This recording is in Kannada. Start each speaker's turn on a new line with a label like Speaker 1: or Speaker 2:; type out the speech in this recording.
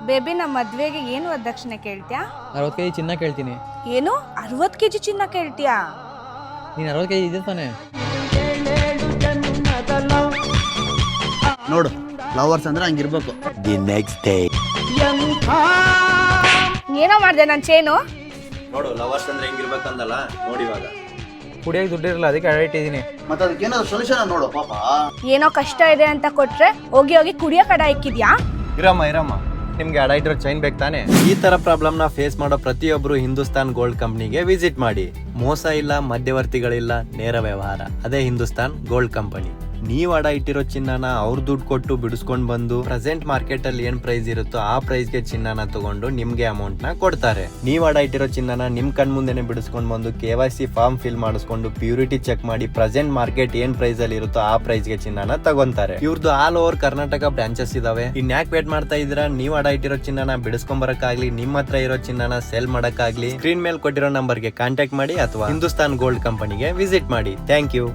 Speaker 1: ಬೇಬಿ ನಮ್ಮ ಮದ್ವೆಗೆ ಏನು ವರದಕ್ಷಿಣೆ ಕೇಳ್ತ್ಯಾ?
Speaker 2: 60 ಕೆಜಿ ಚಿನ್ನ ಕೇಳ್ತೀನಿ.
Speaker 1: ಏನು 60 ಕೆಜಿ ಚಿನ್ನ ಕೇಳ್ತ್ಯಾ?
Speaker 2: ನೀನು 60 ಕೆಜಿ ಇದೆ ತಾನೆ?
Speaker 3: ನೋಡು ಲವರ್ಸ್ ಅಂದ್ರೆ ಹಂಗಿರ್ಬೇಕು.
Speaker 4: ದಿ ನೆಕ್ಸ್ಟ್ ಡೇ
Speaker 1: ಏನೋ ಮಾಡ್ದೆ ನನ್ನ ಚೇನು?
Speaker 4: ನೋಡು ಲವರ್ಸ್ ಅಂದ್ರೆ ಹೆಂಗಿರ್ಬೇಕಂದಲ್ಲ ನೋಡಿ ಇವಾಗ.
Speaker 2: ಕುಡಿಯೋಕೆ ದುಡ್ಡಿರಲ್ಲ, ಅದಕ್ಕೆ ಅಡಿಟ್ಟಿದ್ದೀನಿ.
Speaker 3: ಮತ್ತೆ ಅದಕ್ಕೆ ಏನಾದ್ರು ಸೊಲ್ಯೂಷನ್ ನೋಡು ಪಾಪ.
Speaker 1: ಏನೋ ಕಷ್ಟ ಇದೆ ಅಂತ ಕೊಟ್ರೆ ಹೋಗಿ ಹೋಗಿ ಕುಡಿಯೋ ಕಡ ಇಕ್ಕಿದ್ಯಾ?
Speaker 4: ಇರಮ್ಮ ನಿಮ್ಗೆ ಅಡ ಇಟ್ಟಿರೋ ಚೈನ್ ಬೇಕು ತಾನೆ? ಈ ತರ ಪ್ರಾಬ್ಲಮ್ ನ ಫೇಸ್ ಮಾಡೋ ಪ್ರತಿಯೊಬ್ರು ಹಿಂದೂಸ್ತಾನ್ ಗೋಲ್ಡ್ ಕಂಪನಿಗೆ ವಿಸಿಟ್ ಮಾಡಿ. ಮೋಸ ಇಲ್ಲ, ಮಧ್ಯವರ್ತಿಗಳಿಲ್ಲ, ನೇರ ವ್ಯವಹಾರ. ಅದೇ ಹಿಂದೂಸ್ತಾನ್ ಗೋಲ್ಡ್ ಕಂಪನಿ. ನೀವ್ ಅಡ ಇಟ್ಟಿರೋ ಚಿನ್ನನ ಅವ್ರ ದುಡ್ಡು ಕೊಟ್ಟು ಬಿಡಿಸ್ಕೊಂಡ್ ಬಂದು ಪ್ರೆಸೆಂಟ್ ಮಾರ್ಕೆಟ್ ಅಲ್ಲಿ ಏನ್ ಪ್ರೈಸ್ ಇರುತ್ತೋ ಆ ಪ್ರೈಸ್ ಗೆ ಚಿನ್ನನ ತಗೊಂಡು ನಿಮ್ಗೆ ಅಮೌಂಟ್ ನ ಕೊಡ್ತಾರೆ. ನೀವ್ ಅಡ ಇಟ್ಟಿರೋ ಚಿನ್ನನ ನಿಮ್ ಕಣ್ ಮುಂದೆನೆ ಬಿಡಿಸ್ಕೊಂಡ್ ಬಂದು KYC ಫಾರ್ಮ್ ಫಿಲ್ ಮಾಡಿಸ್ಕೊಂಡು ಪ್ಯೂರಿಟಿ ಚೆಕ್ ಮಾಡಿ ಪ್ರೆಸೆಂಟ್ ಮಾರ್ಕೆಟ್ ಏನ್ ಪ್ರೈಸ್ ಅಲ್ಲಿ ಇರುತ್ತೋ ಆ ಪ್ರೈಸ್ ಗೆ ಚಿನ್ನನ ತಗೊಂತಾರೆ. ಇವ್ರದ್ದು ಆಲ್ ಓವರ್ ಕರ್ನಾಟಕ ಬ್ರಾಂಚಸ್ ಇದಾವೆ. ಇನ್ಯಾಕ್ ವೇಟ್ ಮಾಡ್ತಾ ಇದ್ದೀರಾ? ನೀವ್ ಅಡ ಇಟ್ಟಿರೋ ಚಿನ್ನನ ಬಿಡಿಸ್ಕೊಂಡ್ ಬರಕ್ಕಾಗ್ಲಿ, ನಿಮ್ ಹತ್ರ ಇರೋ ಚಿನ್ನನ ಸೆಲ್ ಮಾಡಕ್ಕಾಗ್ಲಿ ಸ್ಕ್ರೀನ್ ಮೇಲೆ ಕೊಟ್ಟಿರೋ ನಂಬರ್ಗೆ ಕಾಂಟ್ಯಾಕ್ಟ್ ಮಾಡಿ ಅಥವಾ ಹಿಂದೂಸ್ತಾನ್ ಗೋಲ್ಡ್ ಕಂಪನಿಗೆ ವಿಸಿಟ್ ಮಾಡಿ. Thank you.